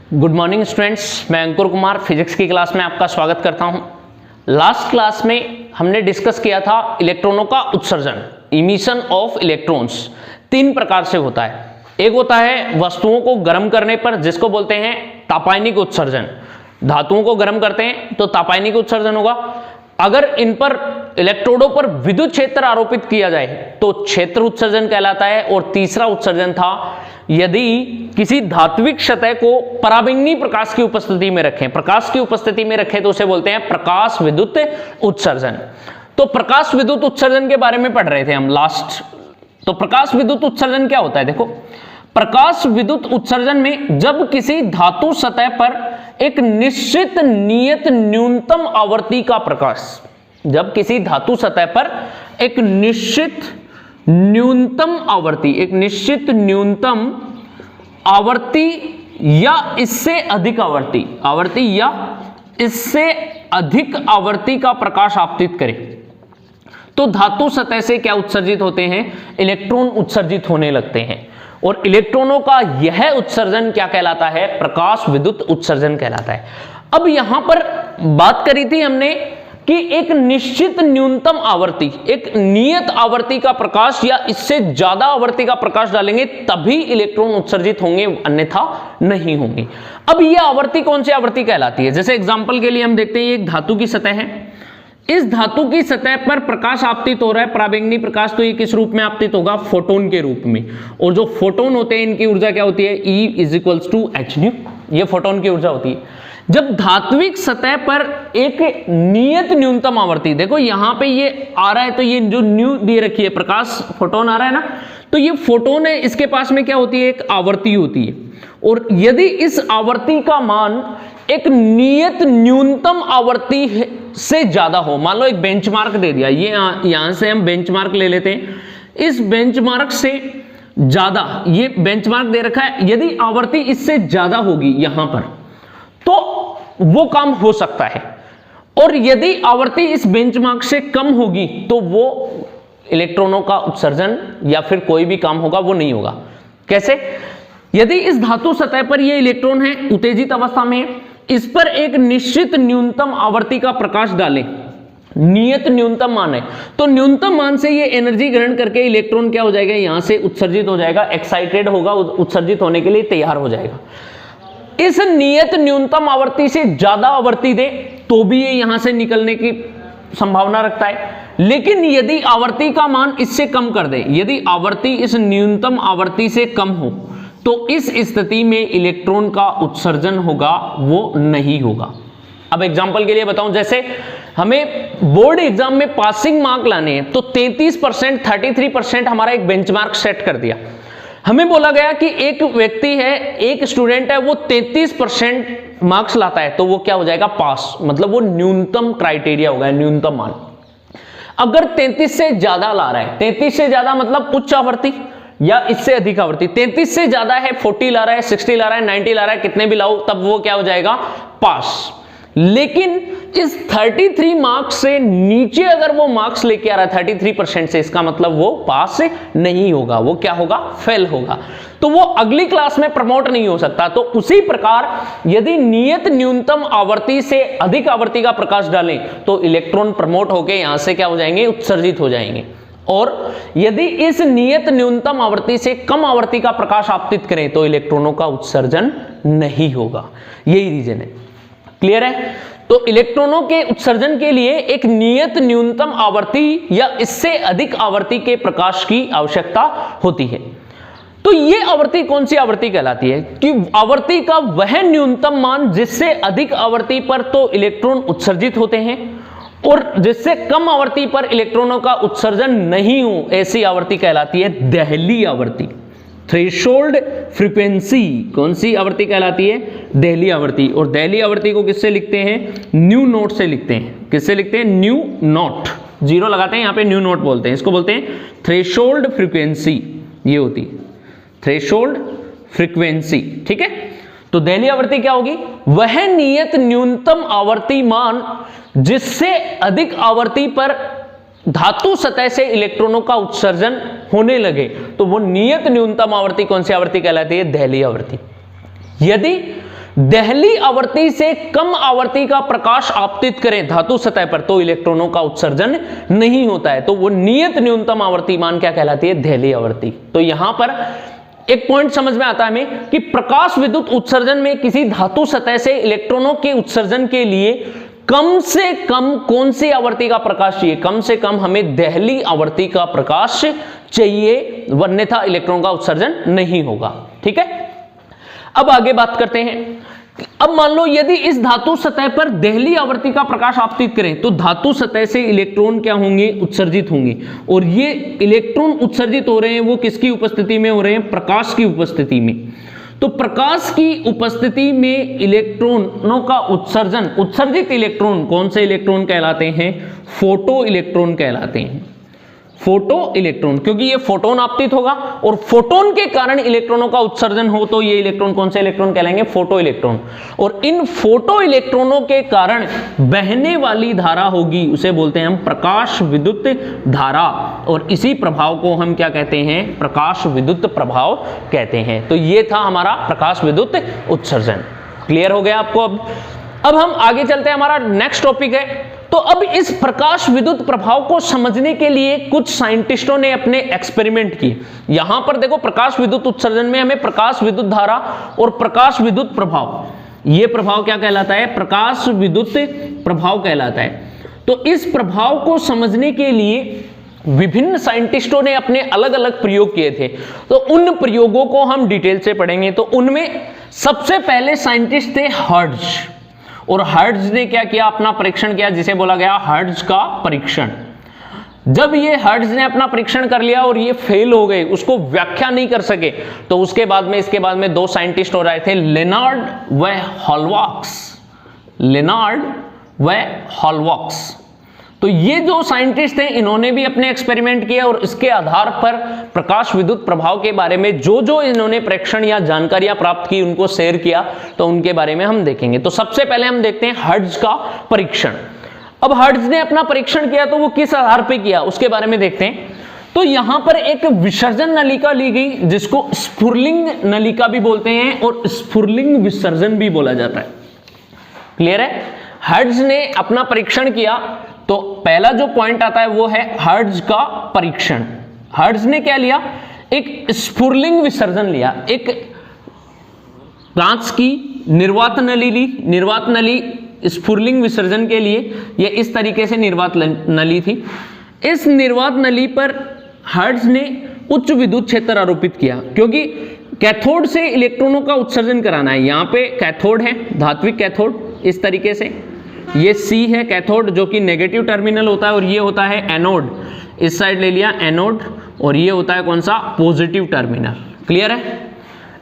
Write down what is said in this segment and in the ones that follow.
Good morning students, मैं अंकुर Kumar physics की class में आपका स्वागत करता हूं। लास्ट क्लास में हमने डिस्कस किया था इलेक्ट्रॉनों का उत्सर्जन, इमिशन ऑफ इलेक्ट्रॉन्स। तीन प्रकार से होता है। एक होता है वस्तुओं को गर्म करने पर, जिसको बोलते हैं तापायनिक उत्सर्जन। धातुओं को गर्म करते हैं तो तापायनिक उत्सर्जन होगा। अगर इन पर इलेक्ट्रोडों पर विद्युत क्षेत्र आरोपित किया जाए तो क्षेत्र उत्सर्जन कहलाता है। और तीसरा उत्सर्जन था यदि किसी धात्विक सतह को पराबैंगनी प्रकाश की उपस्थिति में रखें, प्रकाश की उपस्थिति में रखें तो उसे बोलते हैं प्रकाश विद्युत उत्सर्जन। तो प्रकाश विद्युत उत्सर्जन के बारे में पढ़ रहे थे हम लास्ट। तो प्रकाश विद्युत उत्सर्जन क्या होता है? देखो, प्रकाश विद्युत उत्सर्जन में जब किसी धातु सतह पर एक निश्चित नियत न्यूनतम आवृत्ति का प्रकाश, जब किसी धातु सतह पर एक निश्चित न्यूनतम आवृत्ति, एक निश्चित न्यूनतम आवृत्ति या इससे अधिक आवृत्ति या इससे अधिक आवृत्ति का प्रकाश आपतित करे तो धातु सतह से क्या उत्सर्जित होते हैं? इलेक्ट्रॉन उत्सर्जित होने लगते हैं। और इलेक्ट्रॉनों का यह उत्सर्जन क्या कहलाता है? प्रकाश विद्युत उत्सर्जन कहलाता है। अब यहां पर बात करी थी हमने कि एक निश्चित न्यूनतम आवृत्ति, एक नियत आवृत्ति का प्रकाश या इससे ज्यादा आवृत्ति का प्रकाश डालेंगे तभी इलेक्ट्रॉन उत्सर्जित होंगे, अन्यथा नहीं होंगे। अब यह आवृत्ति कौन सी आवृत्ति कहलाती है? जैसे एग्जांपल के लिए हम देखते हैं, एक धातु की सतह है। इस धातु की सतह पर प्रकाश आपतित हो रहा है, पराबैंगनी प्रकाश। तो ये किस रूप में आपतित होगा? फोटोन के रूप में। और जो फोटोन होते हैं इनकी ऊर्जा क्या होती है? E = hν। ये फोटोन की ऊर्जा होती है। जब धात्विक सतह पर एक नियत न्यूनतम आवृत्ति, देखो यहां पे ये आ रहा है तो ये जो न्यू दे रखी है, प्रकाश फोटोन आ रहा है ना, तो ये फोटोन है, इसके पास में क्या होती है? एक आवृत्ति होती है। और यदि इस आवृत्ति का मान एक नियत न्यूनतम आवृत्ति से ज्यादा हो, मान लो एक बेंचमार्क दे दिया, ये यहां से हम बेंचमार्क ले लेते हैं, इस बेंचमार्क से ज्यादा ये बेंचमार्क दे रखा है, यदि आवृत्ति इससे ज्यादा होगी यहां पर तो वो काम हो सकता है। और यदि आवृत्ति इस बेंचमार्क से कम होगी तो वो इलेक्ट्रॉनों का उत्सर्जन या फिर कोई भी काम होगा वो नहीं होगा। कैसे? यदि इस धातु सतह पर ये इलेक्ट्रॉन है, उत्तेजित अवस्था में, इस पर एक निश्चित न्यूनतम आवृत्ति का प्रकाश डालें, नियत न्यूनतम मान है, तो न्यूनतम मान से ये एनर्जी ग्रहण करके इलेक्ट्रॉन क्या हो जाएगा? यहां से उत्सर्जित हो जाएगा, एक्साइटेड होगा, उत्सर्जित होने के लिए तैयार हो जाएगा। इस नियत न्यूनतम आवृत्ति से ज्यादा आवृत्ति दे तो भी ये यहां से निकलने की संभावना रखता है। लेकिन यदि आवृत्ति का मान इससे कम कर दे, यदि आवृत्ति इस न्यूनतम आवृत्ति से कम हो तो इस स्थिति में इलेक्ट्रॉन का उत्सर्जन होगा वो नहीं होगा। अब एग्जांपल के लिए बताऊं, जैसे हमें बोर्ड एग्जाम में पासिंग मार्क लाने हैं तो 33%, 33% हमारा एक बेंचमार्क सेट कर दिया। हमें बोला गया कि एक व्यक्ति है, एक स्टूडेंट है, वो 33% मार्क्स लाता है तो वो क्या हो जाएगा? पास। मतलब वो न्यूनतम क्राइटेरिया होगा, न्यूनतम मान। अगर 33 से ज्यादा ला रहा है, 33 से ज्यादा मतलब उच्च आवृत्ति या इससे अधिक आवृत्ति, 33 से ज्यादा है, 40 ला रहा है, 60 ला रहा है, 90 ला रहा है, कितने भी लाओ तब वो क्या हो जाएगा? पास। लेकिन इस 33 मार्क्स से नीचे अगर वो मार्क्स लेके आ रहा है 33% से, इसका मतलब वो पास नहीं होगा, वो क्या होगा? फेल होगा। तो वो अगली क्लास में प्रमोट नहीं हो सकता। तो उसी प्रकार यदि नियत न्यूनतम आवृत्ति से अधिक आवृत्ति का प्रकाश डालें तो इलेक्ट्रॉन प्रमोट होकर यहां से क्या हो जाएंगे? उत्सर्जित हो जाएंगे। और यदि इस नियत न्यूनतम आवृत्ति से कम आवृत्ति का प्रकाश आपतित करें तो इलेक्ट्रॉनों का उत्सर्जन नहीं होगा। यही रीजन है। क्लियर है? तो इलेक्ट्रॉनों के उत्सर्जन के लिए एक नियत न्यूनतम आवृत्ति या इससे अधिक आवृत्ति के प्रकाश की आवश्यकता होती है। तो यह आवृत्ति कौन सी आवृत्ति कहलाती है? कि आवृत्ति का वह न्यूनतम मान जिससे अधिक आवृत्ति पर तो इलेक्ट्रॉन उत्सर्जित होते हैं और जिससे कम आवृत्ति पर इलेक्ट्रॉनों का उत्सर्जन नहीं हो, ऐसी आवृत्ति कहलाती है देहली आवृत्ति। थ्रेशोल्ड फ्रीक्वेंसी कौन सी आवृत्ति कहलाती है? देहली आवृत्ति। और देहली आवृत्ति को किससे लिखते हैं? न्यू नॉट से लिखते हैं। किससे लिखते हैं? न्यू नॉट, जीरो लगाते हैं यहाँ पे, न्यू नॉट बोलते हैं इसको, बोलते हैं थ्रेशोल्ड फ्रीक्वेंसी। ये होती है थ्रेशोल्ड फ्रीक्वेंसी। ठीक है? तो देहली आवृत्ति क्या होगी? वह नियत न्यूनतम आवृत्ति मान जिससे अधिक आवृत्ति पर धातु सतह से इलेक्ट्रॉनों का उत्सर्जन होने लगे तो वो नियत न्यूनतम आवृत्ति कौन सी आवृत्ति कहलाती है? देहली आवृत्ति। यदि दहली आवर्ती से कम आवर्ती का प्रकाश आपतित करें धातु सतह पर तो इलेक्ट्रॉनों का उत्सर्जन नहीं होता है। तो वो नियत न्यूनतम आवर्ती मान क्या कहलाती है? दहली आवर्ती। तो यहां पर एक पॉइंट समझ में आता है हमें कि प्रकाश विद्युत उत्सर्जन में किसी धातु सतह से इलेक्ट्रॉनों के उत्सर्जन के लिए कम से कम कौन सी आवर्ती का प्रकाश चाहिए? कम से कम हमें दहली आवर्ती का प्रकाश चाहिए, अन्यथा इलेक्ट्रॉन का उत्सर्जन नहीं होगा। ठीक है, अब आगे बात करते हैं। अब मान लो यदि इस धातु सतह पर दहली आवर्ती का प्रकाश आपतित करें तो धातु सतह से इलेक्ट्रॉन क्या होंगे? उत्सर्जित होंगे। और ये इलेक्ट्रॉन उत्सर्जित हो रहे हैं वो किसकी उपस्थिति में हो रहे हैं? प्रकाश की उपस्थिति में। तो प्रकाश की उपस्थिति में इलेक्ट्रॉनों का उत्सर्जन, उत्सर्जित इलेक्ट्रॉन कौन से इलेक्ट्रॉन कहलाते हैं? फोटो इलेक्ट्रॉन कहलाते हैं। फोटो इलेक्ट्रॉन, क्योंकि ये फोटोन आपतित होगा और फोटोन के कारण इलेक्ट्रॉनों का उत्सर्जन हो तो ये इलेक्ट्रॉन कौन से इलेक्ट्रॉन कहलाएंगे? Photo electron. और इन फोटो इलेक्ट्रॉनों के कारण बहने वाली धारा होगी, उसे बोलते हैं हम प्रकाश विद्युत धारा। और इसी प्रभाव को हम क्या कहते हैं? प्रकाश विद्युत प्रभाव कहते हैं। तो ये था हमारा प्रकाश विद्युत उत्सर्जन। क्लियर हो गया आपको? अब हम आगे चलते हैं, हमारा नेक्स्ट टॉपिक है। तो अब इस प्रकाश विद्युत प्रभाव को समझने के लिए कुछ साइंटिस्टों ने अपने एक्सपेरिमेंट किए। यहां पर देखो, प्रकाश विद्युत उत्सर्जन में हमें प्रकाश विद्युत धारा और प्रकाश विद्युत प्रभाव, यह प्रभाव क्या कहलाता है? प्रकाश विद्युत प्रभाव कहलाता है। तो इस प्रभाव को समझने के लिए विभिन्न साइंटिस्टों ने अपने अलग अलग प्रयोग किए थे। तो उन प्रयोगों को हम डिटेल से पढ़ेंगे। तो उनमें सबसे पहले साइंटिस्ट थे हर्ट्ज। और हर्ट्ज ने क्या किया? अपना परीक्षण किया, जिसे बोला गया हर्ट्ज का परीक्षण। जब ये हर्ट्ज ने अपना परीक्षण कर लिया और ये फेल हो गए, उसको व्याख्या नहीं कर सके, तो उसके बाद में इसके बाद में दो साइंटिस्ट हो रहे थे, लेनार्ड व हॉलवाक्स। लेनार्ड व हॉलवाक्स। तो ये जो साइंटिस्ट थे इन्होंने भी अपने एक्सपेरिमेंट किए और इसके आधार पर प्रकाश विद्युत प्रभाव के बारे में जो जो इन्होंने परीक्षण या जानकारियां प्राप्त की उनको शेयर किया, तो उनके बारे में हम देखेंगे। तो सबसे पहले हम देखते हैं हर्ट्ज का परीक्षण। अब हर्ट्ज ने अपना परीक्षण किया तो वो किस आधार पर किया उसके बारे में देखते हैं। तो यहां पर एक विसर्जन नलिका ली गई जिसको स्फुरलिंग नलिका भी बोलते हैं और स्फुरलिंग विसर्जन भी बोला जाता है। क्लियर है? हर्ट्ज ने अपना परीक्षण किया तो पहला जो पॉइंट आता है वो है हर्ट्ज का परीक्षण। हर्ट्ज ने क्या लिया? एक स्फुरलिंग विसर्जन लिया। एक कांच की निर्वात नली ली। निर्वात नली स्फुरलिंग विसर्जन के लिए ये इस तरीके से निर्वात नली थी। इस निर्वात नली पर हर्ट्ज ने उच्च विद्युत क्षेत्र आरोपित किया, क्योंकि कैथोड से इलेक्ट्रॉनों का उत्सर्जन कराना है। यहाँ पे कैथोड है, धात्विक कैथोड इस तरीके से, ये C है कैथोड जो कि नेगेटिव टर्मिनल होता है, और ये होता है एनोड, इस साइड ले लिया एनोड, और ये होता है कौन सा? Positive terminal. क्लियर है?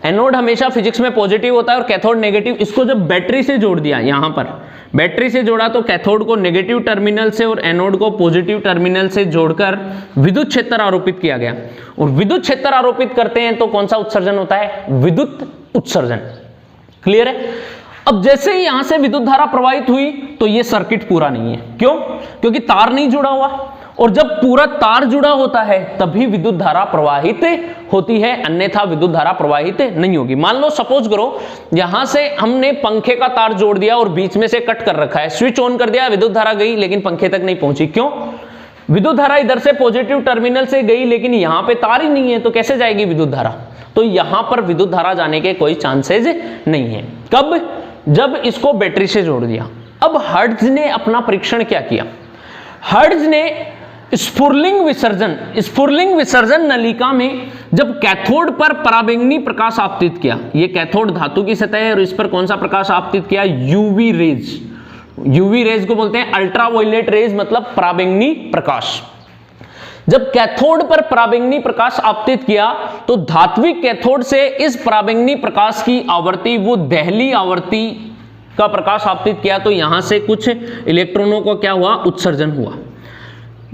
एनोड हमेशा फिजिक्स में पॉजिटिव होता है और कैथोड नेगेटिव। इसको जब बैटरी से जोड़ दिया, यहां पर बैटरी से जोड़ा तो कैथोड को नेगेटिव टर्मिनल से और एनोड को पॉजिटिव टर्मिनल से जोड़कर विद्युत क्षेत्र आरोपित किया गया। और विद्युत क्षेत्र आरोपित करते हैं तो कौन सा उत्सर्जन होता है? विद्युत उत्सर्जन। क्लियर है? अब जैसे ही यहां से विद्युत धारा प्रवाहित हुई तो ये सर्किट पूरा नहीं है। क्यों? क्योंकि तार नहीं जुड़ा हुआ, और जब पूरा तार जुड़ा होता है तभी विद्युत धारा प्रवाहित होती है, अन्यथा विद्युत धारा प्रवाहित नहीं होगी। मान लो सपोज करो यहां से हमने पंखे का तार जोड़ दिया और बीच में से कट कर रखा है, स्विच ऑन कर दिया, विद्युत धारा गई लेकिन पंखे तक नहीं पहुंची। क्यों? विद्युत धारा इधर से पॉजिटिव टर्मिनल से गई लेकिन यहां पे तार ही नहीं है, तो कैसे जाएगी विद्युत धारा? तो यहां पर विद्युत धारा जाने के कोई चांसेस नहीं है। कब? जब इसको बैटरी से जोड़ दिया। अब हर्ट्ज ने अपना परीक्षण क्या किया? हर्ट्ज ने स्फुरलिंग विसर्जन नलिका में जब कैथोड पर पराबैंगनी प्रकाश आपतित किया, ये कैथोड धातु की सतह है और इस पर कौन सा प्रकाश आपतित किया? UV rays. यूवी रेज को बोलते हैं अल्ट्रावायलेट रेज, मतलब पराबैंगनी प्रकाश। जब कैथोड पर पराबैंगनी प्रकाश आपतित किया तो धात्विक कैथोड से इस पराबैंगनी प्रकाश की आवृत्ति, वो दहली आवृत्ति का प्रकाश आपतित किया, तो यहां से कुछ इलेक्ट्रॉनों को क्या हुआ? उत्सर्जन हुआ।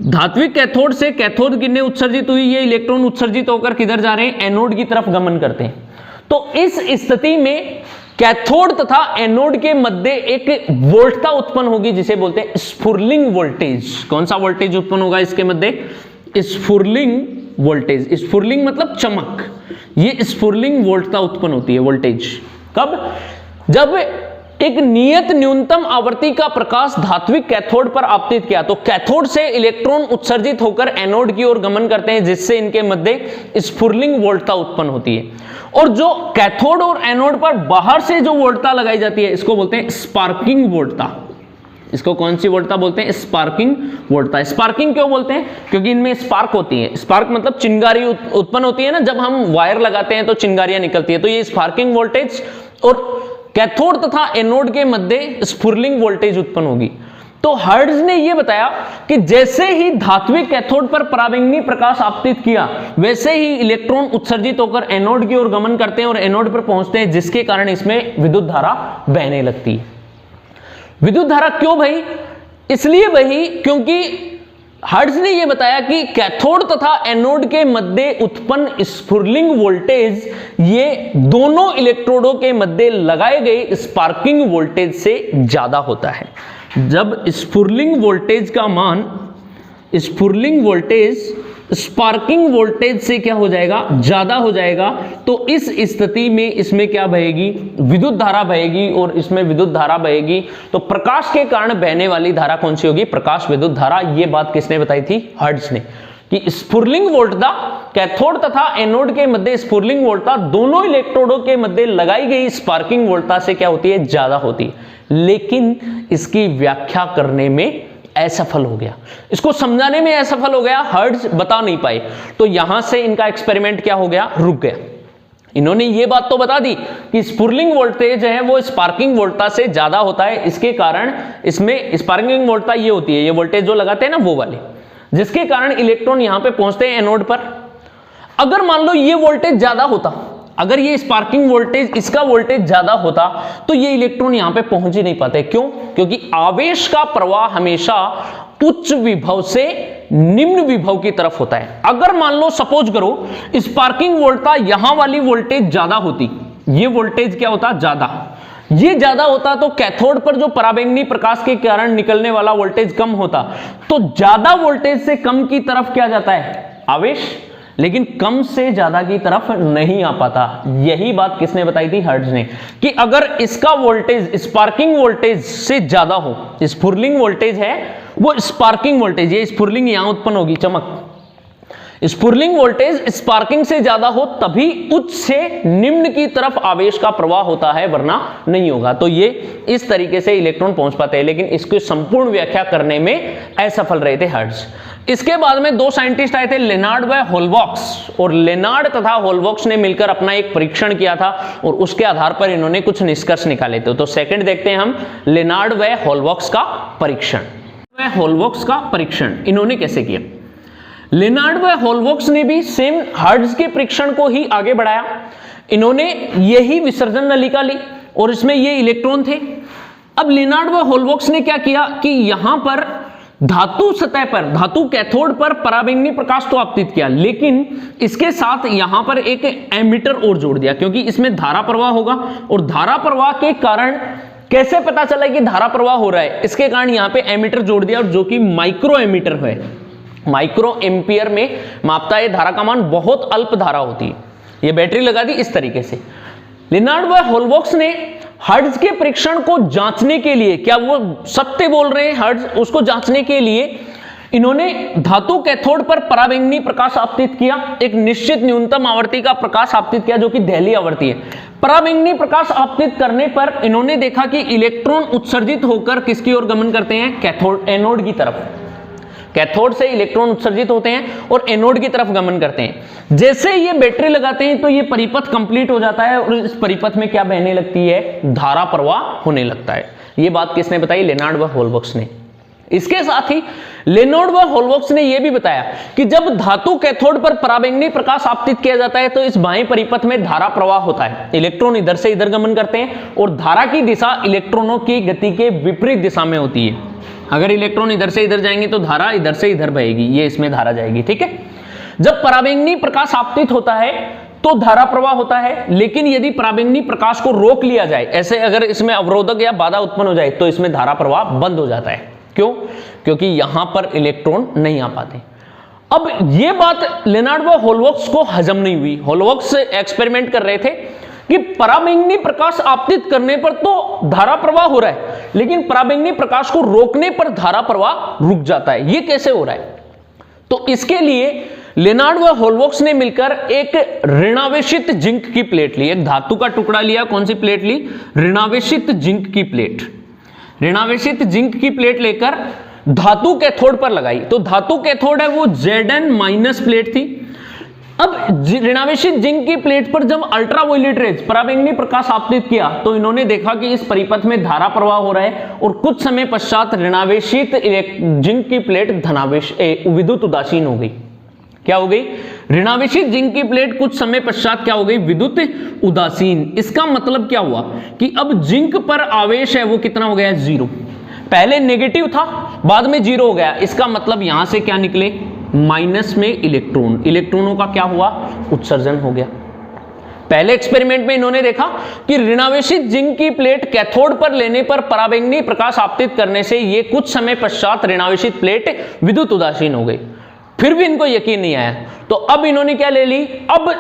धात्विक कैथोड से कैथोड किरणें उत्सर्जित हुई, ये इलेक्ट्रॉन उत्सर्जित होकर किधर जा रहे हैं? एनोड की तरफ गमन करते हैं। तो इस स्थिति में कैथोड तथा एनोड के मध्य एक वोल्टता उत्पन्न होगी जिसे बोलते हैं स्फुरलिंग वोल्टेज। कौन सा वोल्टेज उत्पन्न होगा इसके मध्य? स्फुरलिंग वोल्टेज। स्फुरलिंग मतलब चमक, ये स्फुरलिंग वोल्टता उत्पन्न होती है, वोल्टेज। कब? जब एक नियत न्यूनतम आवृत्ति का प्रकाश धात्विक कैथोड पर आपतित किया तो कैथोड से इलेक्ट्रॉन उत्सर्जित होकर एनोड की ओर गमन करते हैं, जिससे इनके मध्य स्फुरलिंग वोल्टता उत्पन्न होती है। और जो कैथोड और एनोड पर बाहर से जो वोल्टता लगाई जाती है इसको बोलते हैं स्पार्किंग वोल्टता। इसको कौन सी वोल्टता बोलते हैं? स्पार्किंग वोल्टता। स्पार्किंग क्यों बोलते हैं? क्योंकि इनमें स्पार्क होती है। स्पार्क मतलब चिंगारी उत्पन्न होती है ना, जब हम वायर लगाते हैं तो चिंगारियां निकलती है, तो ये स्पार्किंग वोल्टेज और कैथोड तथा एनोड के मध्य स्फुरलिंग वोल्टेज उत्पन्न होगी। तो हर्ट्ज ने यह बताया कि जैसे ही धात्विक कैथोड पर पराबैंगनी प्रकाश आपतित किया वैसे ही इलेक्ट्रॉन उत्सर्जित होकर एनोड की ओर गमन करते हैं और एनोड पर पहुंचते हैं, जिसके कारण इसमें विद्युत धारा बहने लगती है। विद्युत धारा क्यों बही? इसलिए बही क्योंकि हर्ट्ज ने यह बताया कि कैथोड तथा एनोड के मध्य उत्पन्न स्फुरलिंग वोल्टेज ये दोनों इलेक्ट्रोडों के मध्य लगाए गए स्पार्किंग वोल्टेज से ज्यादा होता है। जब स्फुरलिंग वोल्टेज का मान स्फुरलिंग वोल्टेज स्पार्किंग वोल्टेज से क्या हो जाएगा? ज्यादा हो जाएगा, तो इस स्थिति में इसमें क्या बहेगी? विद्युत धारा बहेगी। और इसमें विद्युत धारा बहेगी तो प्रकाश के कारण बहने वाली धारा कौन सी होगी? प्रकाश विद्युत धारा। यह बात किसने बताई थी? हर्ट्ज ने, कि स्फुरलिंग वोल्टता कैथोड तथा एनोड के मध्य स्फुरलिंग वोल्टता दोनों इलेक्ट्रोडों के मध्य लगाई गई स्पार्किंग वोल्टता से क्या होती है? ज्यादा होती है। लेकिन इसकी व्याख्या करने में असफल हो गया, इसको समझाने में असफल हो गया, हर्ट्ज बता नहीं पाए। तो यहां से इनका एक्सपेरिमेंट क्या हो गया? रुक गया। इन्होंने ये बात तो बता दी कि स्फुरलिंग वोल्टेज है वो स्पार्किंग वोल्टता से ज्यादा होता है, इसके कारण इसमें स्पार्किंग वोल्टता ये होती है, ये वोल्टेज जो लगाते हैं ना वो वाले, जिसके कारण इलेक्ट्रॉन यहां पे पहुंचते हैं एनोड पर। अगर मान लो ये वोल्टेज ज्यादा होता, अगर ये स्पार्किंग वोल्टेज इसका वोल्टेज ज्यादा होता तो ये इलेक्ट्रॉन यहां पे पहुंच ही नहीं पाते। क्यों? क्योंकि आवेश का प्रवाह हमेशा उच्च विभव से निम्न विभव की तरफ होता है। अगर मान लो सपोज करो स्पार्किंग वोल्टता यहां वाली वोल्टेज ज्यादा होती, ये वोल्टेज क्या होता? ज्यादा। ये ज्यादा होता तो कैथोड पर जो पराबैंगनी प्रकाश के कारण निकलने वाला वोल्टेज कम होता, तो ज्यादा वोल्टेज से कम की तरफ क्या जाता है? आवेश, लेकिन कम से ज्यादा की तरफ नहीं आ पाता। यही बात किसने बताई थी? हर्ट्ज ने, कि अगर इसका वोल्टेज स्पार्किंग वोल्टेज से ज्यादा हो, स्फुरलिंग वोल्टेज है वो स्पार्किंग वोल्टेज, ये स्फुरलिंग यहां उत्पन्न होगी, चमक, स्फुरलिंग वोल्टेज स्पार्किंग से ज्यादा हो तभी उच्च से निम्न की तरफ आवेश का प्रवाह होता है, वरना नहीं होगा। तो ये इस तरीके से इलेक्ट्रॉन पहुंच पाते हैं, लेकिन इसकी संपूर्ण व्याख्या करने में असफल रहे थे हर्ट्ज। इसके बाद में दो साइंटिस्ट आए थे, लेनार्ड व होलबॉक्स, और लेनार्ड तथा होलबॉक्स ने मिलकर अपना एक परीक्षण किया था और उसके आधार पर इन्होंने कुछ निष्कर्ष निकाले थे। तो सेकंड देखते हैं हम लेनार्ड व होलबॉक्स का परीक्षण। होलबॉक्स का परीक्षण इन्होंने कैसे किया? लेनार्ड व होलबॉक्स ने भी सेम हर्ट्ज के परीक्षण को ही आगे बढ़ाया। इन्होंने यही विसर्जन नलिका ली और इसमें ये इलेक्ट्रॉन थे। अब लेनार्ड व होलबॉक्स ने क्या किया कि यहां पर धातु सतह पर, धातु कैथोड पर पराबैंगनी प्रकाश तो आपतित किया, लेकिन इसके साथ यहां पर एक एमिटर और जोड़ दिया, क्योंकि इसमें धारा प्रवाह होगा और धारा प्रवाह के कारण कैसे पता चला कि धारा प्रवाह हो रहा है? इसके कारण यहां पे एमिटर जोड़ दिया, और जो कि माइक्रो एमिटर है, माइक्रो एम्पियर में मापता है। धारा का मान बहुत अल्प धारा होती है। ये बैटरी लगा दी इस तरीके से। लेनार्ड व होलबॉक्स ने हर्ट्ज के परीक्षण को जांचने के लिए, क्या वो सत्य बोल रहे हैं हर्ट्ज, उसको जांचने के लिए इन्होंने धातु कैथोड पर पराबैंगनी प्रकाश आपतित किया, एक निश्चित न्यूनतम आवृत्ति का प्रकाश आपतित किया जो कि दहली आवृत्ति है। पराबैंगनी प्रकाश आपतित करने पर इन्होंने देखा कि इलेक्ट्रॉन उत्सर्जित होकर किसकी ओर गमन करते हैं? कैथोड, एनोड की तरफ। कैथोड से इलेक्ट्रॉन उत्सर्जित होते हैं और एनोड की तरफ गमन करते हैं। जैसे ये बैटरी लगाते हैं तो ये परिपथ कंप्लीट हो जाता है और इस परिपथ में क्या बहने लगती है? धारा प्रवाह होने लगता है। ये बात किसने बताई? लेनार्ड व होलबॉक्स ने। इसके साथ ही लेनार्ड व होलबॉक्स ने यह भी बताया कि जब धातु कैथोड पर पराबैंगनी प्रकाश आपतित किया जाता है तो इस बाएं परिपथ में धारा प्रवाह होता है। इलेक्ट्रॉन इधर से इधर गमन करते हैं और धारा की दिशा इलेक्ट्रॉनों की गति के विपरीत दिशा में होती है। अगर इलेक्ट्रॉन इधर से इधर जाएंगे तो धारा इधर से इधर बहेगी, ये इसमें धारा जाएगी, ठीक है। जब पराबैंगनी प्रकाश आपतित होता है तो धारा प्रवाह होता है, लेकिन यदि पराबैंगनी प्रकाश को रोक लिया जाए, ऐसे अगर इसमें अवरोधक या बाधा उत्पन्न हो जाए तो इसमें धारा प्रवाह बंद हो जाता है। क्यों? क्योंकि यहां पर इलेक्ट्रॉन नहीं आ पाते। अब यह बात लेनार्ड व होलबॉक्स को हजम नहीं हुई। होलबॉक्स एक्सपेरिमेंट कर रहे थे, कि पराबैंगनी प्रकाश आपतित करने पर तो धारा प्रवाह हो रहा है, लेकिन पराबैंगनी प्रकाश को रोकने पर धारा प्रवाह रुक जाता है। ये कैसे हो रहा है? तो इसके लिए लेनार्ड व होल्वॉक्स ने मिलकर एक ऋणावेशित जिंक की प्लेट ली, एक धातु का टुकड़ा लिया। कौन सी प्लेट ली? ऋणावेशित जिंक की प्लेट। ऋणावेशित जिंक की प्लेट लेकर धातु कैथोड पर लगाई। तो धातु कैथोड है वो Zn माइनस प्लेट थी। अब ऋणावेशित जिंक की प्लेट पर जब अल्ट्रावायलेट रेज पराबैंगनी प्रकाश आपतित किया तो इन्होंने देखा कि इस परिपथ में धारा प्रवाह हो रहा है और कुछ समय पश्चात ऋणावेशित जिंक की प्लेट धनावेश विद्युत उदासीन हो गई। क्या हो गई? ऋणावेशित जिंक की प्लेट कुछ समय पश्चात क्या हो गई? विद्युत उदासीन। इसका मतलब क्या हुआ कि अब जिंक पर आवेश है वो कितना हो गया? 0। पहले नेगेटिव था, बाद में 0 हो गया। इसका मतलब यहां से क्या निकले? माइनस में इलेक्ट्रॉन। इलेक्ट्रॉनों का क्या हुआ? उत्सर्जन हो गया। पहले एक्सपेरिमेंट में इन्होंने देखा कि ऋणावेशित जिंक की प्लेट कैथोड पर लेने पर पराबैंगनी प्रकाश आपतित करने से ये कुछ समय पश्चात ऋणावेशित प्लेट विद्युत उदासीन हो गई। फिर भी इनको यकीन नहीं आया, तो अब इन्होंने क्या ले ली? अब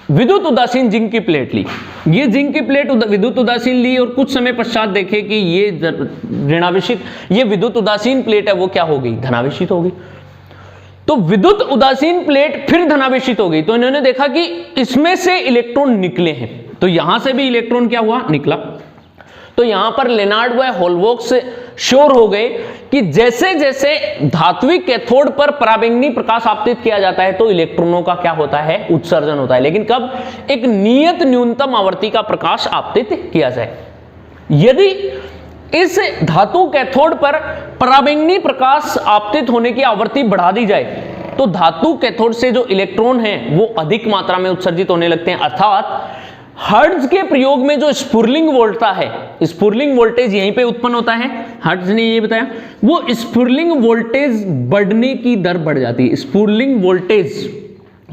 विद्युत उदासीन जिंक की प्लेट ली। ये जिंक की प्लेट विद्युत उदासीन ली और कुछ समय पश्चात देखे कि ये ऋणावेशित, ये विद्युत उदासीन प्लेट है वो क्या हो गई? धनावेशित हो गई। तो विद्युत उदासीन प्लेट फिर धनावेशित हो गई, तो इन्होंने देखा कि इसमें से इलेक्ट्रॉन निकले हैं। तो यहां से भी इलेक्ट्रॉन क्या हुआ? निकला। तो यहां पर लेनार्ड व होल्वॉक्स श्योर हो गए कि जैसे जैसे धात्विक कैथोड पर पराबैंगनी प्रकाश आपतित किया जाता है तो इलेक्ट्रॉनों का क्या होता है? उत्सर्जन होता है। लेकिन कब? एक नियत न्यूनतम आवृत्ति का प्रकाश आपतित किया जाए। यदि इस धातु कैथोड पर पराबैंगनी प्रकाश आपतित होने की आवृत्ति बढ़ा दी जाए तो धातु कैथोड से जो इलेक्ट्रॉन हैं वो अधिक मात्रा में उत्सर्जित होने लगते हैं। अर्थात हर्ट्ज के प्रयोग में जो स्फुरलिंग वोल्टता है, स्फुरलिंग वोल्टेज यहीं पे उत्पन्न होता है। हर्ट्ज ने ये बताया, वो स्फुरलिंग वोल्टेज बढ़ने की दर बढ़ जाती है। स्फुरलिंग वोल्टेज,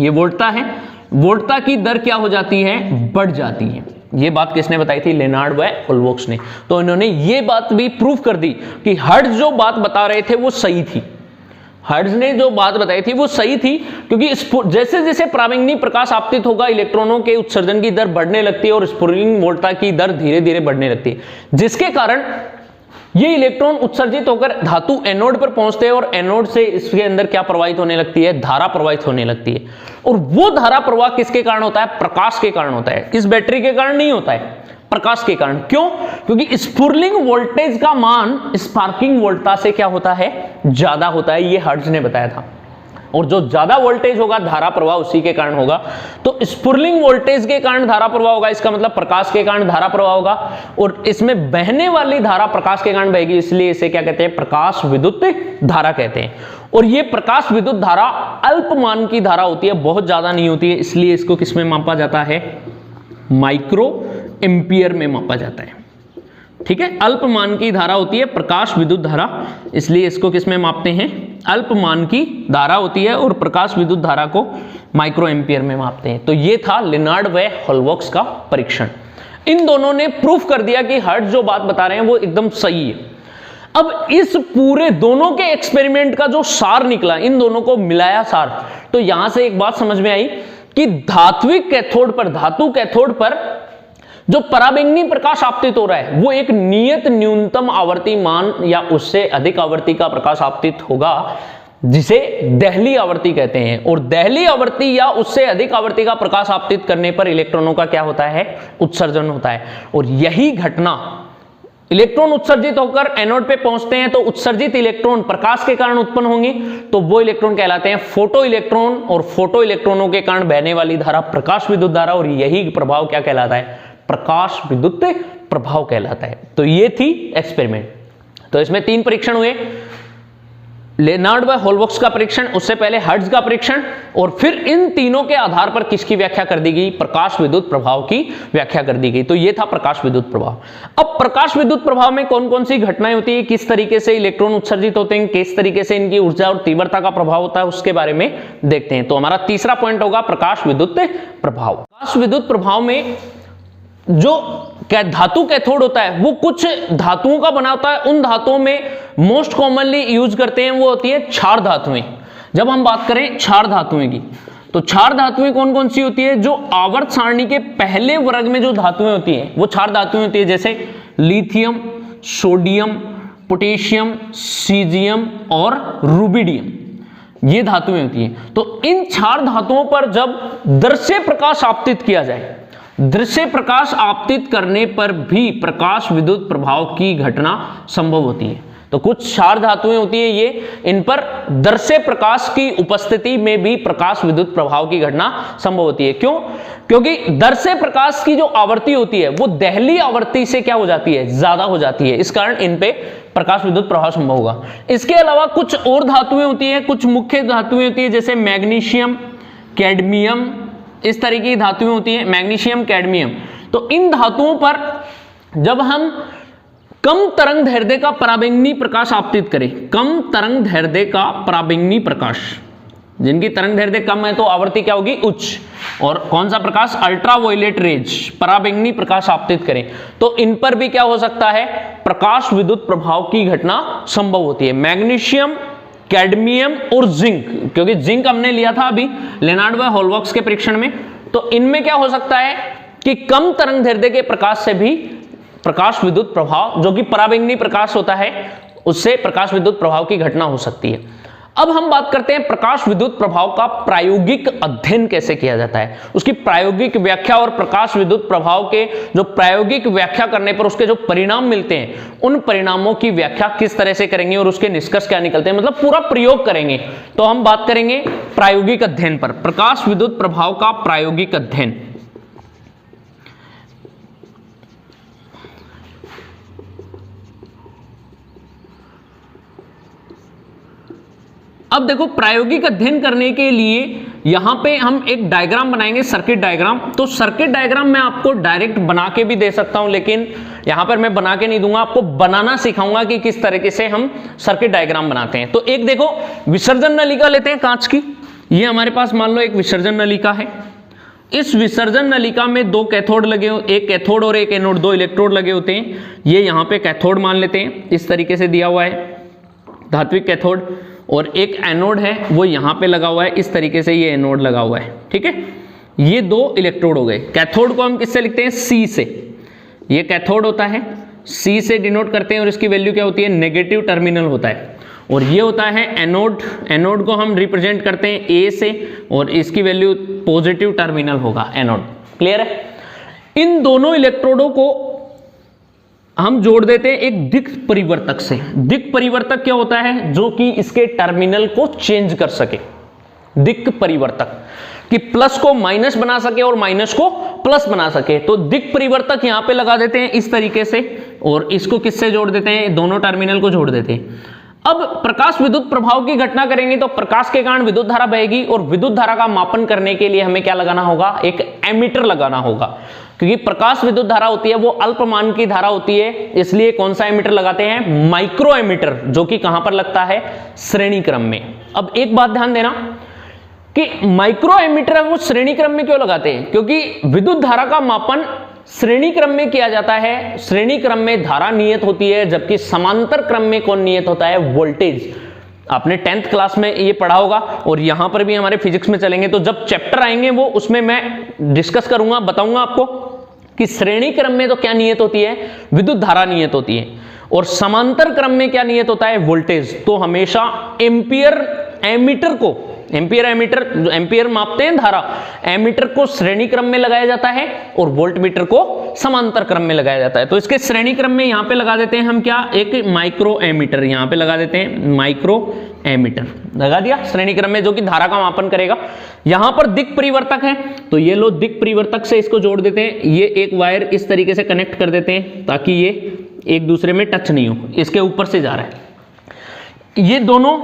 ये वोल्टता है, वोल्टता की दर क्या हो जाती है? बढ़ जाती है। ये बात किसने बताई थी? लेनार्ड व होल्वॉक्स ने। तो इन्होंने ये बात भी प्रूव कर दी कि हर्ट्ज जो बात बता रहे थे वो सही थी। हर्ट्ज ने जो बात बताई थी वो सही थी, क्योंकि जैसे जैसे पराबैंगनी प्रकाश आपतित होगा इलेक्ट्रॉनों के उत्सर्जन की दर बढ़ने लगती है और स्फुरलिंग वोल्टता की दर धीरे धीरे बढ़ने लगती है, जिसके कारण ये इलेक्ट्रॉन उत्सर्जित होकर धातु एनोड पर पहुंचते हैं और एनोड से इसके अंदर क्या प्रवाहित होने लगती है? धारा प्रवाहित होने लगती है। और वो धारा प्रवाह किसके कारण होता है? प्रकाश के कारण होता है। इस बैटरी के कारण नहीं होता है, प्रकाश के कारण। क्यों? क्योंकि स्फुरलिंग वोल्टेज का मान स्पार्किंग वोल्टता से क्या होता है? ज्यादा होता है। ये हर्ट्ज ने बताया था। और जो ज्यादा वोल्टेज होगा धारा प्रवाह उसी के कारण होगा। तो स्फुरलिंग वोल्टेज के कारण धारा प्रवाह होगा, इसका मतलब प्रकाश के कारण धारा प्रवाह होगा। और इसमें बहने वाली धारा प्रकाश के कारण बहेगी, इसलिए इसे क्या कहते हैं? प्रकाश विद्युत धारा कहते हैं। और ये प्रकाश विद्युत धारा अल्पमान की धारा होती है, बहुत ज्यादा नहीं होती है, इसलिए इसको किसमें मापा जाता है? माइक्रो एम्पियर में मापा जाता है। ठीक है, अल्पमान की धारा होती है प्रकाश विद्युत धारा, इसलिए इसको किसमें मापते हैं? अल्पमान की धारा होती है और प्रकाश विद्युत धारा को माइक्रो एम्पियर में मापते हैं। तो ये था लेनार्ड व होल्वॉक्स का परीक्षण। इन दोनों ने प्रूफ कर दिया कि हर्ट्ज जो बात बता रहे हैं वो एकदम सही है। अब इस पूरे दोनों के एक्सपेरिमेंट का जो सार निकला, इन दोनों को मिलाया सार, तो यहां से एक बात समझ में आई कि धात्विक कैथोड पर, धातु कैथोड पर जो पराबैंगनी प्रकाश आपतित हो रहा है वो एक नियत न्यूनतम आवर्ती मान या उससे अधिक आवर्ती का प्रकाश आपतित होगा, जिसे दहली आवृत्ति कहते हैं। और दहली आवृत्ति या उससे अधिक आवृत्ति का प्रकाश आपतित करने पर इलेक्ट्रॉनों का क्या होता है? उत्सर्जन होता है। और यही घटना, इलेक्ट्रॉन उत्सर्जित होकर एनोड पे पहुंचते हैं तो उत्सर्जित इलेक्ट्रॉन प्रकाश के कारण उत्पन्न होंगे, तो वो इलेक्ट्रॉन कहलाते हैं फोटो इलेक्ट्रॉन। और फोटो इलेक्ट्रॉनों के कारण बहने वाली धारा प्रकाश विद्युत धारा, और यही प्रभाव क्या कहलाता है? प्रकाश विद्युत प्रभाव कहलाता है। तो ये थी एक्सपेरिमेंट। तो इसमें 3 परीक्षण हुए, लेनार्ड व होल्वॉक्स का परीक्षण, उससे पहले हर्ट्ज का परीक्षण, और फिर इन तीनों के आधार पर किसकी व्याख्या कर दी गई? प्रकाश विद्युत प्रभाव की व्याख्या कर दी गई। तो ये था प्रकाश विद्युत प्रभाव। अब प्रकाश विद्युत प्रभाव में कौन कौन सी घटनाएं होती है, किस तरीके से इलेक्ट्रॉन उत्सर्जित होते हैं, किस तरीके से इनकी ऊर्जा और तीव्रता का प्रभाव होता है, उसके बारे में देखते हैं। तो हमारा तीसरा पॉइंट होगा प्रकाश विद्युत प्रभाव। प्रकाश विद्युत प्रभाव में जो धातु कैथोड होता है वो कुछ धातुओं का बना होता है। उन धातुओं में मोस्ट कॉमनली यूज करते हैं वो होती है क्षार धातुएं। जब हम बात करें क्षार धातुएं की तो 4 धातुएं कौन कौन सी होती है? जो आवर्त सारणी के पहले वर्ग में जो धातुएं होती हैं वो 4 धातुएं होती है, जैसे लिथियम, सोडियम, पोटेशियम, सीजियम और रुबिडियम, ये धातुएं होती हैं। तो इन 4 धातुओं पर जब दृश्य प्रकाश आपतित किया जाए, दृश्य प्रकाश आपतित करने पर भी प्रकाश विद्युत प्रभाव की घटना संभव होती है। तो कुछ 4 धातुएं होती है ये, इन पर दृश्य प्रकाश की उपस्थिति में भी प्रकाश विद्युत प्रभाव की घटना संभव होती है। क्यों? क्योंकि दृश्य प्रकाश की जो आवृत्ति होती है वो दहली आवृत्ति से क्या हो जाती है? ज्यादा हो जाती है, इस कारण इन पे प्रकाश विद्युत प्रभाव संभव होगा। इसके अलावा कुछ और धातुएं होती है, कुछ मुख्य धातुएं होती है, जैसे मैग्नीशियम, कैडमियम, इस तरह की धातुएं होती है, मैग्नीशियम, कैडमियम। तो इन धातुओं पर जब हम कम तरंग दैर्ध्य का पराबैंगनी प्रकाश आपतित करें, कम तरंग दैर्ध्य का पराबैंगनी प्रकाश, जिनकी तरंग दैर्ध्य कम है तो आवृत्ति क्या होगी? उच्च। और कौन सा प्रकाश? अल्ट्रावायलेट रेज, पराबैंगनी प्रकाश आपतित करें, तो इन पर भी क्या हो सकता है? प्रकाश विद्युत प्रभाव की घटना संभव होती है। मैग्नीशियम, कैडमियम और जिंक, क्योंकि जिंक हमने लिया था अभी लेनार्ड व होलबॉक्स के परीक्षण में, तो इनमें क्या हो सकता है कि कम तरंग दैर्ध्य के प्रकाश से भी प्रकाश विद्युत प्रभाव, जो कि पराबैंगनी प्रकाश होता है, उससे प्रकाश विद्युत प्रभाव की घटना हो सकती है। अब हम बात करते हैं प्रकाश विद्युत प्रभाव का प्रायोगिक अध्ययन कैसे किया जाता है, उसकी प्रायोगिक व्याख्या और प्रकाश विद्युत प्रभाव के जो प्रायोगिक व्याख्या करने पर उसके जो परिणाम मिलते हैं, उन परिणामों की व्याख्या किस तरह से करेंगे और उसके निष्कर्ष क्या निकलते हैं, मतलब पूरा प्रयोग करेंगे। तो हम बात करेंगे प्रायोगिक अध्ययन पर, प्रकाश विद्युत प्रभाव का प्रायोगिक अध्ययन। अब देखो, प्रायोगिक अध्ययन करने के लिए यहां पे हम एक डायग्राम बनाएंगे, सर्किट डायग्राम। तो सर्किट डायग्राम मैं आपको डायरेक्ट बना के भी दे सकता हूं, लेकिन यहां पर मैं बना के नहीं दूंगा, आपको बनाना सिखाऊंगा कि किस तरीके से हम सर्किट डायग्राम बनाते हैं। तो एक देखो, विसर्जन नलिका लेते हैं कांच की, ये हमारे पास मान लो एक विसर्जन नलिका है। इस विसर्जन नलिका में 2 कैथोड लगे हो, एक कैथोड और एक एनोड, 2 इलेक्ट्रोड लगे होते हैं। ये यहाँ पे कैथोड मान लेते हैं, इस तरीके से दिया हुआ है धात्विक कैथोड, और एक एनोड है वो यहाँ पे लगा हुआ है, इस तरीके से ये एनोड लगा हुआ है, ठीक है। ये 2 इलेक्ट्रोड हो गए। कैथोड को हम किससे लिखते हैं? C से। ये कैथोड होता है, C से डिनोट करते हैं और इसकी वैल्यू क्या होती है? नेगेटिव टर्मिनल होता है। और ये होता है एनोड, एनोड को हम रिप्रेजेंट करते हैं A से और इसकी वैल्यू पॉजिटिव टर्मिनल होगा, एनोड। क्लियर है? इन दोनों इलेक्ट्रोडों को हम जोड़ देते हैं एक दिक् परिवर्तक से। दिक् परिवर्तक क्या होता है? जो कि इसके टर्मिनल को चेंज कर सके। दिक् परिवर्तक कि प्लस को माइनस बना सके और माइनस को प्लस बना सके। तो दिक् परिवर्तक यहां पे लगा देते हैं इस तरीके से, और इसको किससे जोड़ देते हैं? दोनों टर्मिनल को जोड़ देते हैं। अब प्रकाश विद्युत प्रभाव की घटना करेंगे तो प्रकाश के कारण विद्युत धारा बहेगी, और विद्युत धारा का मापन करने के लिए हमें क्या लगाना होगा? एक एमीटर लगाना होगा, क्योंकि प्रकाश विद्युत धारा होती है वो अल्पमान की धारा होती है, इसलिए कौन सा एमीटर लगाते हैं? माइक्रो एमीटर, जो कि कहां पर लगता है? श्रेणी क्रम में। अब एक बात ध्यान देना कि माइक्रो एमीटर है वो श्रेणी क्रम में क्यों लगाते हैं? क्योंकि विद्युत धारा का मापन श्रेणी क्रम में किया जाता है। श्रेणी क्रम में धारा नियत होती है, जबकि समांतर क्रम में कौन नियत होता है? वोल्टेज। आपने 10th क्लास में ये पढ़ा होगा, और यहां पर भी हमारे फिजिक्स में चलेंगे, तो जब चैप्टर आएंगे वो उसमें मैं डिस्कस करूंगा, बताऊंगा आपको कि श्रेणी क्रम में तो क्या नियत होती है? विद्युत धारा नियत होती है, और समांतर क्रम में क्या नियत होता है? वोल्टेज। तो हमेशा एम्पियर एमीटर को, एम्पियर एमीटर, जो एम्पियर मापते हैं धारा, एमीटर को श्रेणी क्रम में लगाया जाता है और वोल्ट मीटर को समांतर क्रम में लगाया जाता है। तो इसके श्रेणी क्रम में यहां पे लगा देते हैं हम क्या? एक माइक्रो एमीटर यहां पे लगा देते हैं, माइक्रो एमीटर लगा दिया श्रेणी क्रम में, जो कि धारा का मापन करेगा। यहां पर दिक् परिवर्तक है, तो ये लो दिक् परिवर्तक से इसको जोड़ देते हैं। ये एक वायर इस तरीके से कनेक्ट कर देते हैं ताकि ये एक दूसरे में टच नहीं हो, इसके ऊपर से जा रहा है। ये दोनों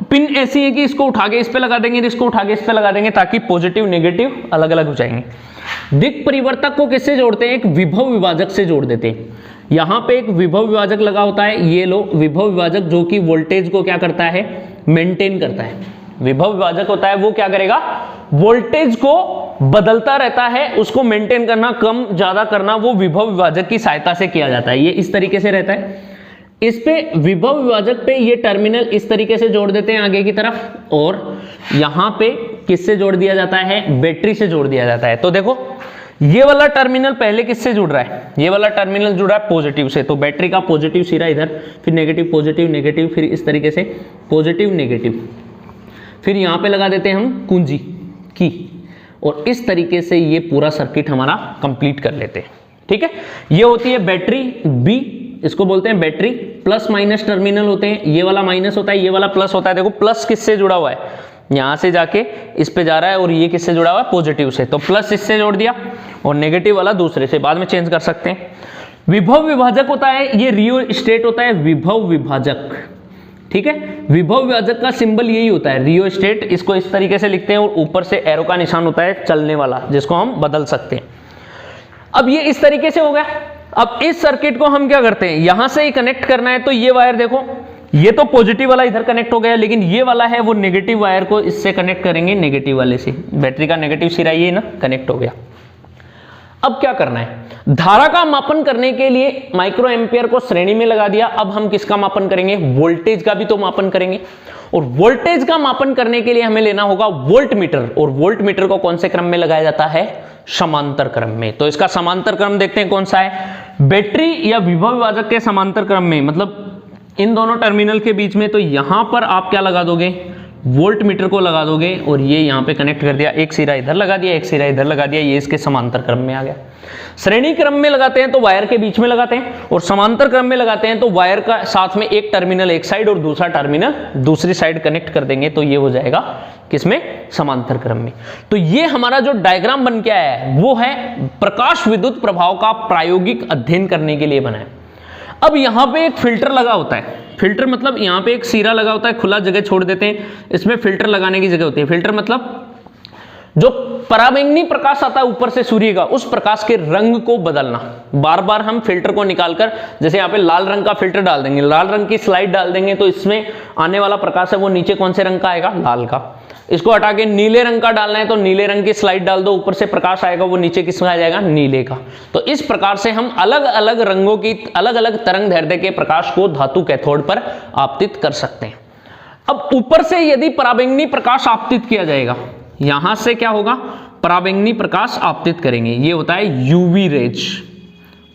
पिन ऐसी है कि इसको उठा के इस पे लगा देंगे, इसको उठा के इस पे लगा देंगे, ताकि पॉजिटिव नेगेटिव अलग अलग हो जाएंगे। दिक् परिवर्तक को किससे जोड़ते हैं? एक विभव विभाजक से जोड़ देते हैं। यहां पे एक विभव विभाजक लगा होता है, ये लो विभव विभाजक, जो कि वोल्टेज को क्या करता है? मेंटेन करता है। विभव विभाजक होता है वो क्या करेगा? वोल्टेज को बदलता रहता है, उसको मेंटेन करना, कम ज्यादा करना, वो विभव विभाजक की सहायता से किया जाता है। ये इस तरीके से रहता है। इस पे विभव विभाजक पे ये टर्मिनल इस तरीके से जोड़ देते हैं आगे की तरफ, और यहां पे किससे जोड़ दिया जाता है, बैटरी से जोड़ दिया जाता है। तो देखो ये वाला टर्मिनल पहले किससे जुड़ रहा है, ये वाला टर्मिनल जुड़ रहा है पॉजिटिव से, तो बैटरी का पॉजिटिव सिरा इधर, फिर नेगेटिव पॉजिटिव नेगेटिव, फिर इस तरीके से पॉजिटिव नेगेटिव, फिर यहाँ पे लगा देते हैं हम कुंजी की, और इस तरीके से ये पूरा सर्किट हमारा कंप्लीट कर लेते हैं। ठीक है, ये होती है बैटरी बी, इसको बोलते हैं बैटरी। प्लस माइनस टर्मिनल होते हैं, ये वाला माइनस होता है, ये वाला प्लस होता है। देखो प्लस किससे जुड़ा हुआ है, यहां से जाके इस पे जा रहा है, और ये किससे जुड़ा हुआ है, पॉजिटिव से, तो प्लस इससे जोड़ दिया, और नेगेटिव वाला दूसरे से, बाद में चेंज कर सकते हैं। विभव विभाजक होता है, ये रियो स्टेट होता है विभव विभाजक। ठीक है, विभव विभाजक का सिंबल यही होता है, रियो स्टेट। इसको इस तरीके से लिखते हैं, और ऊपर से एरो का निशान होता है चलने वाला, जिसको हम बदल सकते हैं। अब ये इस तरीके से हो गया। अब इस सर्किट को हम क्या करते हैं, यहां से ही कनेक्ट करना है, तो ये वायर देखो, ये तो पॉजिटिव वाला इधर कनेक्ट हो गया, लेकिन ये वाला है वो नेगेटिव वायर को इससे कनेक्ट करेंगे, नेगेटिव वाले से। बैटरी का नेगेटिव सिरा ये ना कनेक्ट हो गया। अब क्या करना है, धारा का मापन करने के लिए माइक्रो एम्पियर को श्रेणी में लगा दिया। अब हम किसका मापन करेंगे, वोल्टेज का भी तो मापन करेंगे, और वोल्टेज का मापन करने के लिए हमें लेना होगा वोल्ट मीटर, और वोल्ट मीटर को कौन से क्रम में लगाया जाता है, समांतर क्रम में। तो इसका समांतर क्रम देखते हैं कौन सा है, बैटरी या विभव विभाजक के समांतर क्रम में, मतलब इन दोनों टर्मिनल के बीच में। तो यहां पर आप क्या लगा दोगे, वोल्ट मीटर को लगा दोगे, और ये यहां पे कनेक्ट कर दिया, एक सिरा इधर लगा दिया, एक सिरा इधर लगा दिया, ये इसके समांतर क्रम में आ गया। श्रेणी क्रम में लगाते हैं तो वायर के बीच में लगाते हैं, और समांतर क्रम में लगाते हैं तो वायर का साथ में एक टर्मिनल एक साइड और दूसरा टर्मिनल दूसरी साइड कनेक्ट कर देंगे, तो ये हो जाएगा किसमें, समांतर क्रम में। तो ये हमारा जो डायग्राम बन के आया है वो है प्रकाश विद्युत प्रभाव का प्रायोगिक अध्ययन करने के लिए बना है। अब यहां पे एक फिल्टर लगा होता है, फिल्टर मतलब यहां पे एक सिरा लगा होता है, खुला जगह छोड़ देते हैं, इसमें फिल्टर लगाने की जगह होती है। फिल्टर मतलब जो पराबैंगनी प्रकाश आता है ऊपर से सूर्य का, उस प्रकाश के रंग को बदलना। बार बार हम फिल्टर को निकालकर, जैसे यहाँ पे लाल रंग का फिल्टर डाल देंगे, लाल रंग की स्लाइड डाल देंगे, तो इसमें आने वाला प्रकाश है वो नीचे कौन से रंग का आएगा, लाल का। इसको हटा के नीले रंग का डालना है तो नीले रंग की स्लाइड डाल दो, ऊपर से प्रकाश आएगा वो नीचे किसका आ जाएगा, नीले का। तो इस प्रकार से हम अलग अलग रंगों की अलग अलग तरंग दैर्ध्य के प्रकाश को धातु कैथोड पर आपतित कर सकते हैं। अब ऊपर से यदि पराबैंगनी प्रकाश आपतित किया जाएगा, यहां से क्या होगा, पराबैंगनी प्रकाश आपतित करेंगे, ये होता है यूवी रेज,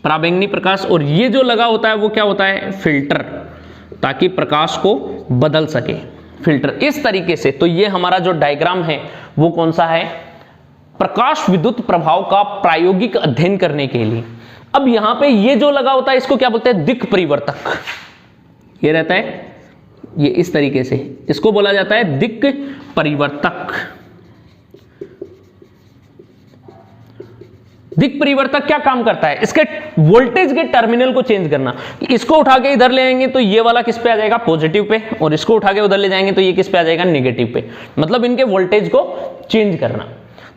पराबैंगनी प्रकाश। और ये जो लगा होता है वो क्या होता है, फिल्टर, ताकि प्रकाश को बदल सके, फिल्टर इस तरीके से। तो ये हमारा जो डायग्राम है वो कौन सा है, प्रकाश विद्युत प्रभाव का प्रायोगिक अध्ययन करने के लिए। अब यहां पे ये जो लगा होता है इसको क्या बोलते हैं, दिक् परिवर्तक। ये रहता है ये इस तरीके से, इसको बोला जाता है दिक् परिवर्तक। दिक् परिवर्तक क्या काम करता है, इसके वोल्टेज के टर्मिनल को चेंज करना। इसको उठा के इधर ले आएंगे तो ये वाला किस पे आ जाएगा, पॉजिटिव पे, और इसको उठा के उधर ले जाएंगे तो ये किस पे आ जाएगा, नेगेटिव पे। मतलब इनके वोल्टेज को चेंज करना।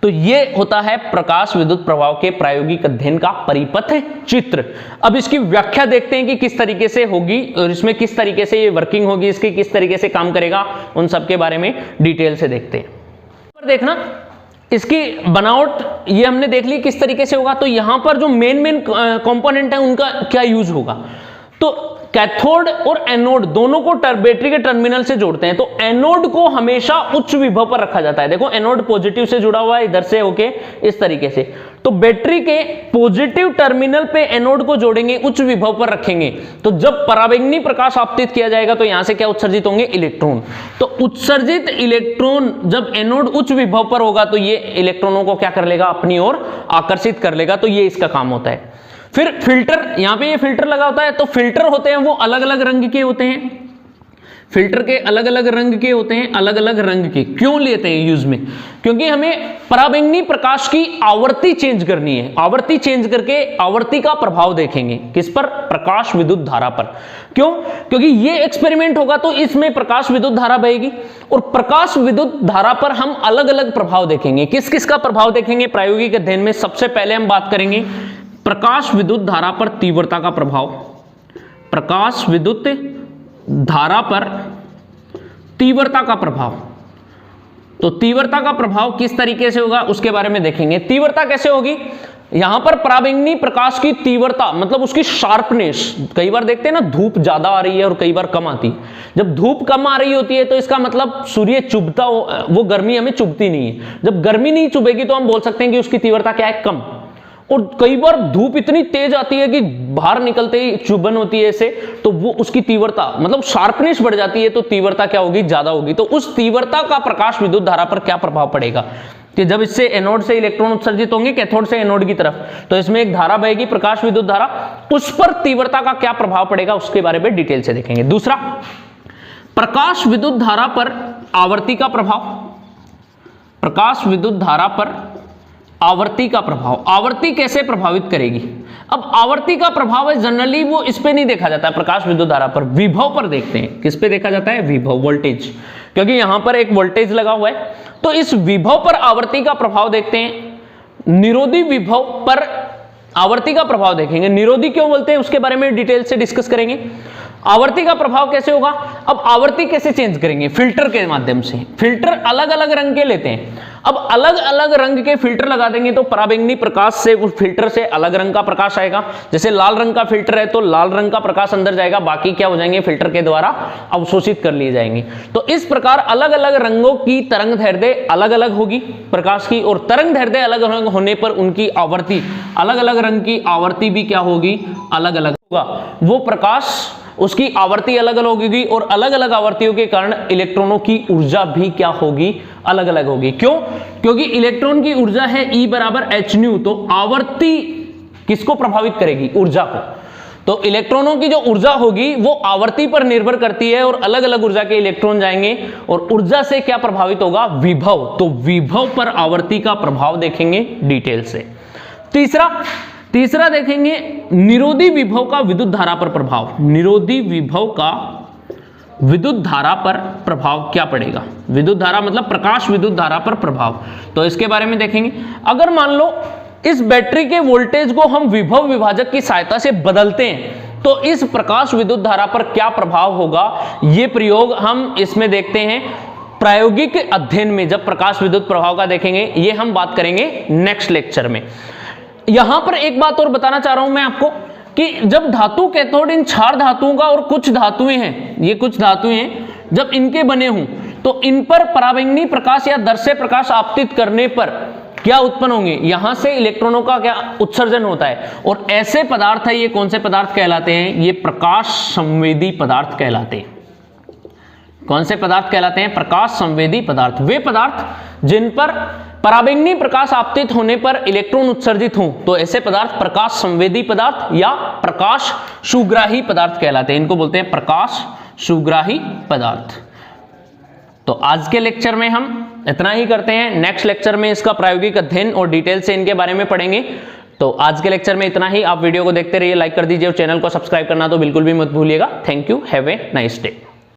तो ये होता है प्रकाश विद्युत प्रभाव के प्रायोगिक अध्ययन का परिपथ चित्र। अब इसकी व्याख्या देखते हैं कि किस तरीके से होगी, और इसमें किस तरीके से ये वर्किंग होगी, इसकी किस तरीके से काम करेगा, उन सब के बारे में डिटेल से देखते हैं। पर देखना इसकी बनावट ये हमने देख ली किस तरीके से होगा। तो यहां पर जो मेन कंपोनेंट है उनका क्या यूज होगा, तो कैथोड और एनोड दोनों को बैटरी के टर्मिनल से जोड़ते हैं। तो एनोड को हमेशा उच्च विभव पर रखा जाता है। देखो एनोड पॉजिटिव से जुड़ा हुआ है इधर से होके इस तरीके से, तो बैटरी के पॉजिटिव टर्मिनल पे एनोड को जोड़ेंगे, उच्च विभव पर रखेंगे। तो जब पराबैंगनी प्रकाश आपतित किया जाएगा तो यहां से क्या उत्सर्जित होंगे, इलेक्ट्रॉन। तो उत्सर्जित इलेक्ट्रॉन जब एनोड उच्च विभव पर होगा तो ये इलेक्ट्रॉनों को क्या कर लेगा, अपनी ओर आकर्षित कर लेगा। तो ये इसका काम होता है। फिर फिल्टर, यहां पे ये फिल्टर लगा होता है। तो फिल्टर होते हैं वो अलग अलग रंग के होते हैं, फिल्टर के अलग अलग रंग के होते हैं, अलग अलग रंग के क्यों लेते हैं यूज में, क्योंकि हमें पराबैंगनी प्रकाश की आवर्ती चेंज करनी है। आवर्ती चेंज करके आवर्ती का प्रभाव देखेंगे किस पर, प्रकाश विद्युत धारा पर। क्यों, क्योंकि ये एक्सपेरिमेंट होगा तो इसमें प्रकाश विद्युत धारा बहेगी, और प्रकाश विद्युत धारा पर हम अलग अलग प्रभाव देखेंगे। किस किस का प्रभाव देखेंगे प्रायोगिक अध्ययन में, सबसे पहले हम बात करेंगे प्रकाश विद्युत धारा पर तीव्रता का प्रभाव। प्रकाश विद्युत धारा पर तीव्रता का प्रभाव, तो तीव्रता का प्रभाव किस तरीके से होगा उसके बारे में देखेंगे। तीव्रता कैसे होगी, यहां पर पराबैंगनी प्रकाश की तीव्रता मतलब उसकी शार्पनेस, कई बार देखते हैं ना धूप ज्यादा आ रही है और कई बार कम आती है। जब धूप कम आ रही होती है तो इसका मतलब सूर्य चुभता, वो गर्मी हमें चुभती नहीं है। जब गर्मी नहीं चुभेगी तो हम बोल सकते हैं कि उसकी तीव्रता क्या है, कम। और कई बार धूप इतनी तेज आती है कि बाहर निकलते ही चुभन होती है ऐसे, तो वो उसकी तीव्रता मतलब शार्पनेस बढ़ जाती है, तो तीव्रता क्या होगी, ज्यादा होगी। तो उस तीव्रता का प्रकाश विद्युत धारा पर क्या प्रभाव पड़ेगा कि जब इससे एनोड से इलेक्ट्रॉन उत्सर्जित होंगे कैथोड से एनोड की तरफ, तो इसमें एक धारा बहेगी प्रकाश विद्युत धारा, उस पर तीव्रता का क्या प्रभाव पड़ेगा उसके बारे में डिटेल से देखेंगे। दूसरा, प्रकाश विद्युत धारा पर आवर्ती का प्रभाव। प्रकाश विद्युत धारा पर आवर्ती का प्रभाव, आवर्ती कैसे प्रभावित करेगी। अब आवर्ती का प्रभाव है जनरली वो इस पे नहीं देखा जाता है प्रकाश विद्युत धारा पर, विभव पर देखते हैं। किस पे देखा जाता है, विभव, वोल्टेज, क्योंकि यहां पर एक वोल्टेज लगा हुआ है, तो इस विभव पर आवर्ती का प्रभाव देखते हैं। निरोधी विभव पर आवर्ती का प्रभाव देखेंगे। निरोधी क्यों बोलते हैं उसके बारे में डिटेल से डिस्कस करेंगे। आवर्ती का प्रभाव कैसे होगा, अब आवर्ती कैसे चेंज करेंगे, फिल्टर के माध्यम से। फिल्टर अलग अलग रंग के लेते हैं, अब अलग अलग रंग के फिल्टर लगा देंगे तो पराबैंगनी प्रकाश से उस फिल्टर से अलग रंग का प्रकाश आएगा। जैसे लाल रंग का फिल्टर है तो लाल रंग का प्रकाश अंदर जाएगा, बाकी क्या हो जाएंगे, फिल्टर के द्वारा अवशोषित कर लिए जाएंगे। तो इस प्रकार अलग अलग रंगों की तरंग दैर्ध्य अलग अलग होगी प्रकाश की, और तरंग दैर्ध्य अलग अलग होने पर उनकी आवर्ती, अलग अलग रंग की आवर्ती भी क्या होगी, अलग अलग होगा। वो प्रकाश उसकी आवर्ती अलग अलग होगी, और अलग अलग आवर्तियों के कारण इलेक्ट्रॉनों की ऊर्जा भी क्या होगी, अलग अलग होगी। क्यों, क्योंकि इलेक्ट्रॉन की ऊर्जा है E बराबर hν, तो आवर्ती किसको प्रभावित करेगी, ऊर्जा को। तो इलेक्ट्रॉनों की जो ऊर्जा होगी वो आवर्ती पर निर्भर करती है, और अलग अलग ऊर्जा के इलेक्ट्रॉन जाएंगे, और ऊर्जा से क्या प्रभावित होगा, विभव। तो विभव पर आवर्ती का प्रभाव देखेंगे डिटेल से। तीसरा देखेंगे निरोधी विभव का विद्युत धारा पर प्रभाव। निरोधी विभव का विद्युत धारा पर प्रभाव क्या पड़ेगा, विद्युत धारा मतलब प्रकाश विद्युत धारा पर प्रभाव, तो इसके बारे में देखेंगे। अगर मान लो इस बैटरी के वोल्टेज को हम विभव विभाजक की सहायता से बदलते हैं तो इस प्रकाश विद्युत धारा पर क्या प्रभाव होगा, ये प्रयोग हम इसमें देखते हैं प्रायोगिक अध्ययन में। जब प्रकाश विद्युत प्रभाव का देखेंगे, ये हम बात करेंगे नेक्स्ट लेक्चर में। यहां पर एक बात और बताना चाह रहा हूं मैं आपको कि जब धातु कैथोड इन 4 धातुओं का, और कुछ धातुएं हैं, ये कुछ धातुएं हैं, जब इनके बने हों तो इन पर पराबैंगनी प्रकाश या दर्शय प्रकाश आपतित करने पर क्या उत्पन्न होंगे, यहां से इलेक्ट्रॉनों का क्या उत्सर्जन होता है। और ऐसे पदार्थ है, ये कौन से पदार्थ कहलाते हैं, ये प्रकाश संवेदी पदार्थ कहलाते हैं। कौन से पदार्थ कहलाते हैं, प्रकाश संवेदी पदार्थ। वे पदार्थ जिन पर पराबैंगनी प्रकाश आपतित होने पर इलेक्ट्रॉन उत्सर्जित हों, तो ऐसे पदार्थ प्रकाश संवेदी पदार्थ या प्रकाश सुग्राही पदार्थ कहलाते हैं। इनको बोलते हैं प्रकाश सुग्राही पदार्थ। तो आज के लेक्चर में हम इतना ही करते हैं। नेक्स्ट लेक्चर में इसका प्रायोगिक अध्ययन और डिटेल से इनके बारे में पढ़ेंगे। तो आज के लेक्चर में इतना ही। आप वीडियो को देखते रहिए, लाइक कर दीजिए और चैनल को सब्सक्राइब करना तो बिल्कुल भी मत भूलिएगा। Thank you, have a nice day.